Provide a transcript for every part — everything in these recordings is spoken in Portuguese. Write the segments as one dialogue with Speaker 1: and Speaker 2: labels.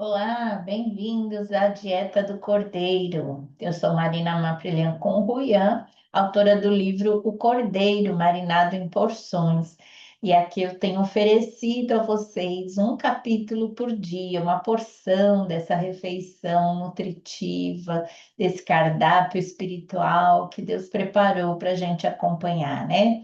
Speaker 1: Olá, bem-vindos à Dieta do Cordeiro. Eu sou Marina Maprilhan Conruyan, autora do livro O Cordeiro Marinado em Porções. E aqui eu tenho oferecido a vocês um capítulo por dia, uma porção dessa refeição nutritiva, desse cardápio espiritual que Deus preparou para a gente acompanhar, né?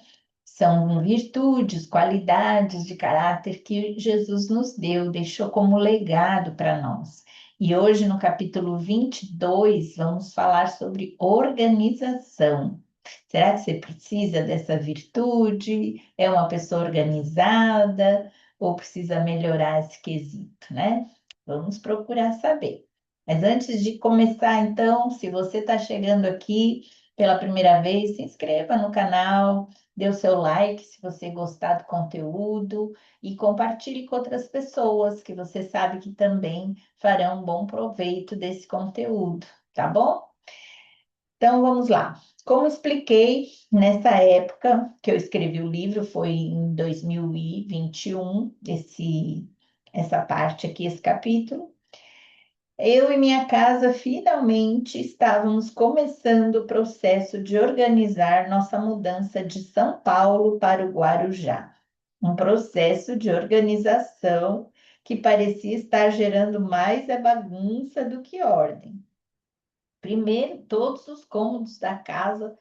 Speaker 1: São virtudes, qualidades de caráter que Jesus nos deu, deixou como legado para nós. E hoje, no capítulo 22, vamos falar sobre organização. Será que você precisa dessa virtude? É uma pessoa organizada ou precisa melhorar esse quesito, né? Vamos procurar saber. Mas antes de começar, então, se você está chegando aqui pela primeira vez, se inscreva no canal, dê o seu like se você gostar do conteúdo e compartilhe com outras pessoas que você sabe que também farão um bom proveito desse conteúdo, tá bom? Então vamos lá. Como expliquei, nessa época que eu escrevi o livro, foi em 2021, essa parte aqui, esse capítulo. Eu e minha casa finalmente estávamos começando o processo de organizar nossa mudança de São Paulo para o Guarujá. Um processo de organização que parecia estar gerando mais bagunça do que ordem. Primeiro, todos os cômodos da casa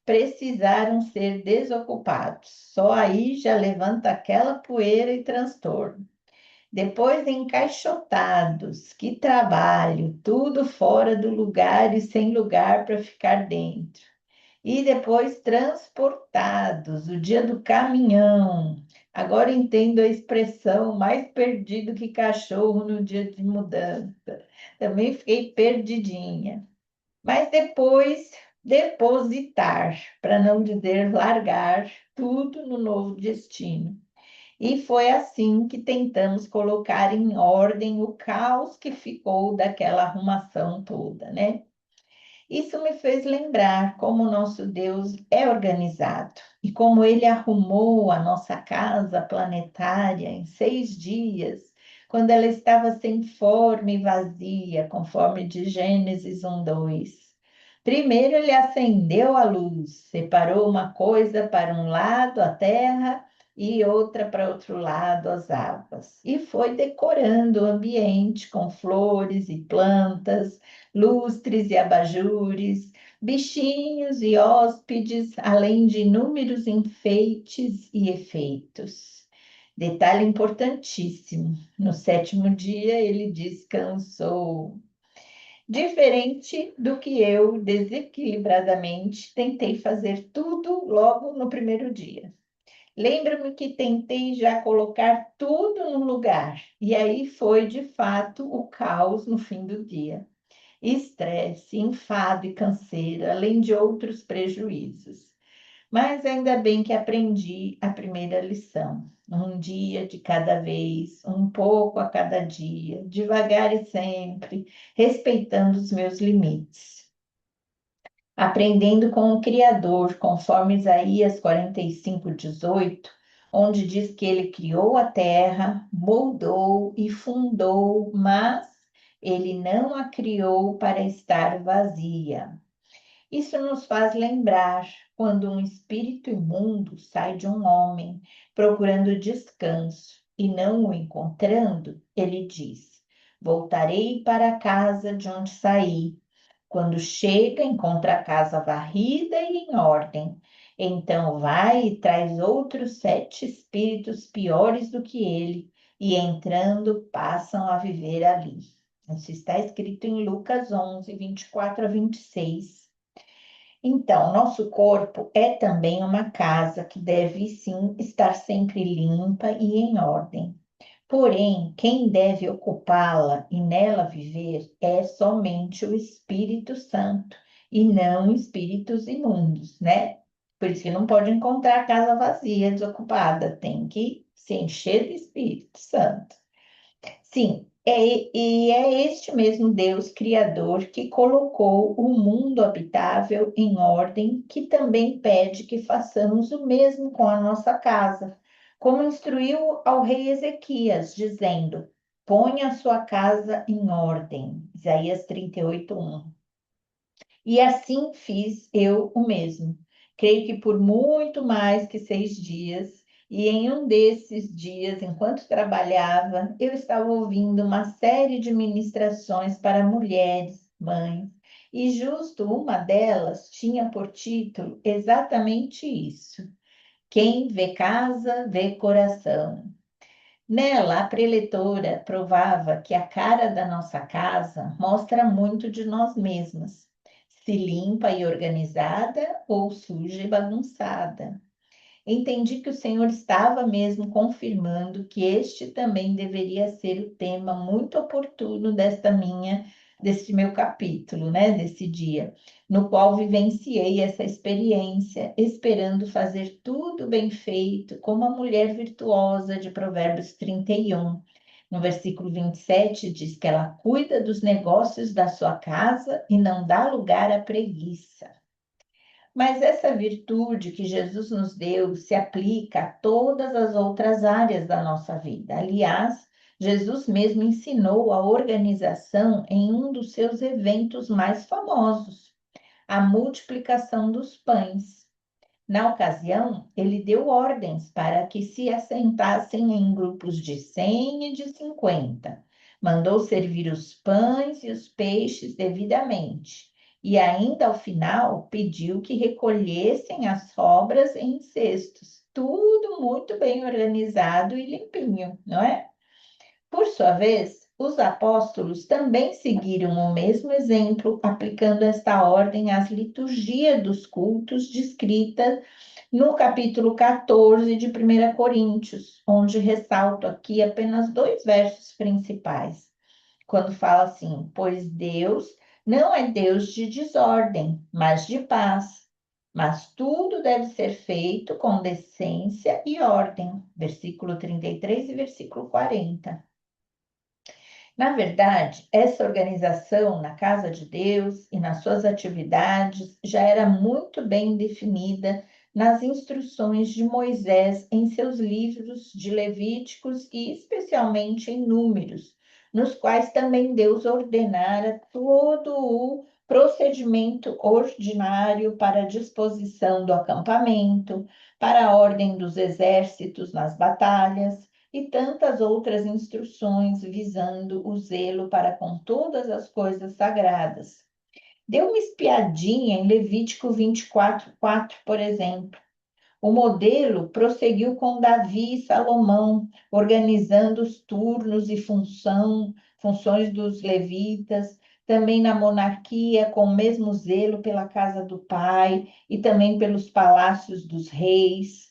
Speaker 1: precisaram ser desocupados. Só aí já levanta aquela poeira e transtorno. Depois encaixotados, que trabalho, tudo fora do lugar e sem lugar para ficar dentro. E depois transportados, o dia do caminhão. Agora entendo a expressão mais perdido que cachorro no dia de mudança. Também fiquei perdidinha. Mas depois depositar, para não dizer largar, tudo no novo destino. E foi assim que tentamos colocar em ordem o caos que ficou daquela arrumação toda, né? Isso me fez lembrar como o nosso Deus é organizado e como ele arrumou a nossa casa planetária em 6 dias, quando ela estava sem forma e vazia, conforme de Gênesis 1:2. Primeiro ele acendeu a luz, separou uma coisa para um lado, a terra, e outra para outro lado, as águas, e foi decorando o ambiente com flores e plantas, lustres e abajures, bichinhos e hóspedes, além de inúmeros enfeites e efeitos. Detalhe importantíssimo: no sétimo dia ele descansou. Diferente do que eu, desequilibradamente, tentei fazer tudo logo no primeiro dia. Lembro-me que tentei já colocar tudo no lugar, e aí foi de fato o caos no fim do dia. Estresse, enfado e canseira, além de outros prejuízos. Mas ainda bem que aprendi a primeira lição. Um dia de cada vez, um pouco a cada dia, devagar e sempre, respeitando os meus limites. Aprendendo com o Criador, conforme Isaías 45:18, onde diz que ele criou a terra, moldou e fundou, mas ele não a criou para estar vazia. Isso nos faz lembrar quando um espírito imundo sai de um homem procurando descanso e não o encontrando, ele diz: Voltarei para a casa de onde saí. Quando chega, encontra a casa varrida e em ordem. Então vai e traz outros 7 espíritos piores do que ele, e entrando passam a viver ali. Isso está escrito em Lucas 11:24-26. Então, nosso corpo é também uma casa que deve sim estar sempre limpa e em ordem. Porém, quem deve ocupá-la e nela viver é somente o Espírito Santo e não espíritos imundos, né? Por isso que não pode encontrar a casa vazia, desocupada, tem que se encher do Espírito Santo. Sim, e é este mesmo Deus Criador que colocou o mundo habitável em ordem, que também pede que façamos o mesmo com a nossa casa, como instruiu ao rei Ezequias, dizendo: Põe a sua casa em ordem. Isaías 38:1. E assim fiz eu o mesmo. Creio que por muito mais que 6 dias, e em um desses dias, enquanto trabalhava, eu estava ouvindo uma série de ministrações para mulheres, mães, e justo uma delas tinha por título exatamente isso: Quem vê casa, vê coração. Nela, a preletora provava que a cara da nossa casa mostra muito de nós mesmas, se limpa e organizada ou suja e bagunçada. Entendi que o Senhor estava mesmo confirmando que este também deveria ser o tema muito oportuno deste meu capítulo, né, desse dia, no qual vivenciei essa experiência, esperando fazer tudo bem feito, como a mulher virtuosa de Provérbios 31. No versículo 27 diz que ela cuida dos negócios da sua casa e não dá lugar à preguiça. Mas essa virtude que Jesus nos deu se aplica a todas as outras áreas da nossa vida. Aliás, Jesus mesmo ensinou a organização em um dos seus eventos mais famosos, a multiplicação dos pães. Na ocasião, ele deu ordens para que se assentassem em grupos de 100 e de 50. Mandou servir os pães e os peixes devidamente. E ainda ao final pediu que recolhessem as sobras em cestos. Tudo muito bem organizado e limpinho, não é? Por sua vez, os apóstolos também seguiram o mesmo exemplo, aplicando esta ordem às liturgias dos cultos descritas no capítulo 14 de 1 Coríntios, onde ressalto aqui apenas 2 versos principais, quando fala assim: pois Deus não é Deus de desordem, mas de paz. Mas tudo deve ser feito com decência e ordem. Versículo 33 e versículo 40. Na verdade, essa organização na casa de Deus e nas suas atividades já era muito bem definida nas instruções de Moisés em seus livros de Levíticos e especialmente em Números, nos quais também Deus ordenara todo o procedimento ordinário para a disposição do acampamento, para a ordem dos exércitos nas batalhas e tantas outras instruções visando o zelo para com todas as coisas sagradas. Dê uma espiadinha em Levítico 24:4, por exemplo. O modelo prosseguiu com Davi e Salomão, organizando os turnos e funções dos levitas, também na monarquia, com o mesmo zelo pela casa do pai e também pelos palácios dos reis.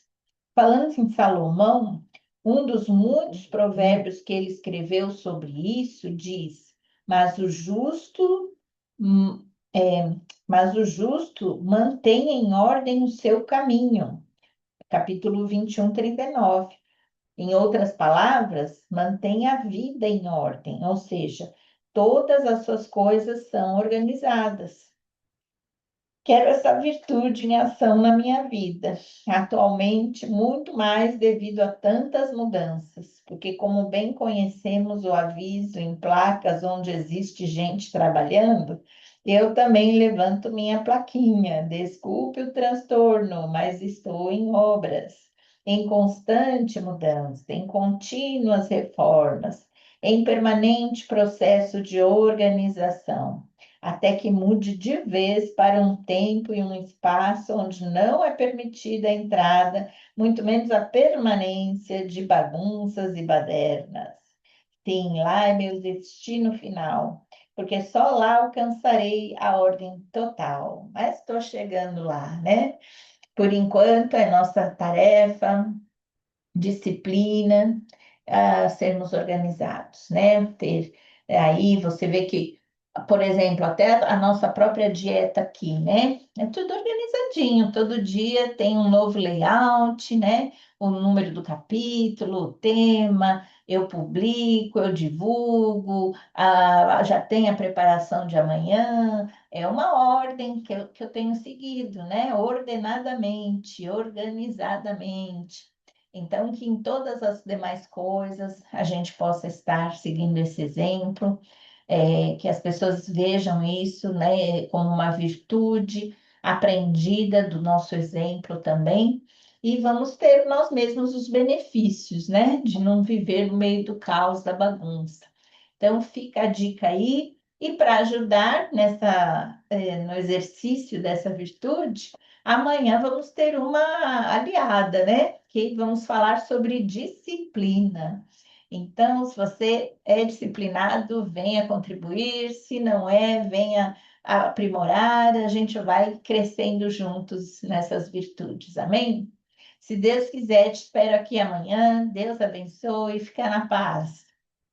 Speaker 1: Falando em Salomão, um dos muitos provérbios que ele escreveu sobre isso diz: Mas o justo, hum, é, mas o justo mantém em ordem o seu caminho. Capítulo 21, 39. Em outras palavras, mantém a vida em ordem, ou seja, todas as suas coisas são organizadas. Quero essa virtude em ação na minha vida, atualmente muito mais devido a tantas mudanças, porque como bem conhecemos o aviso em placas onde existe gente trabalhando, eu também levanto minha plaquinha, desculpe o transtorno, mas estou em obras, em constante mudança, em contínuas reformas, em permanente processo de organização até que mude de vez para um tempo e um espaço onde não é permitida a entrada, muito menos a permanência de bagunças e badernas. Sim, lá é meu destino final, porque só lá alcançarei a ordem total. Mas estou chegando lá, né? Por enquanto, é nossa tarefa, disciplina, sermos organizados, né? Ter aí você vê que, por exemplo, até a nossa própria dieta aqui, né? É tudo organizadinho, todo dia tem um novo layout, né? O número do capítulo, o tema, eu publico, eu divulgo, já tem a preparação de amanhã, é uma ordem que eu tenho seguido, né? Ordenadamente, organizadamente. Então, que em todas as demais coisas a gente possa estar seguindo esse exemplo, que as pessoas vejam isso, né, como uma virtude aprendida do nosso exemplo também, e vamos ter nós mesmos os benefícios, né, de não viver no meio do caos, da bagunça. Então, fica a dica aí. E para ajudar no exercício dessa virtude, amanhã vamos ter uma aliada, né? Que vamos falar sobre disciplina. Então, se você é disciplinado, venha contribuir, se não é, venha aprimorar, a gente vai crescendo juntos nessas virtudes, amém? Se Deus quiser, te espero aqui amanhã. Deus abençoe, fica na paz.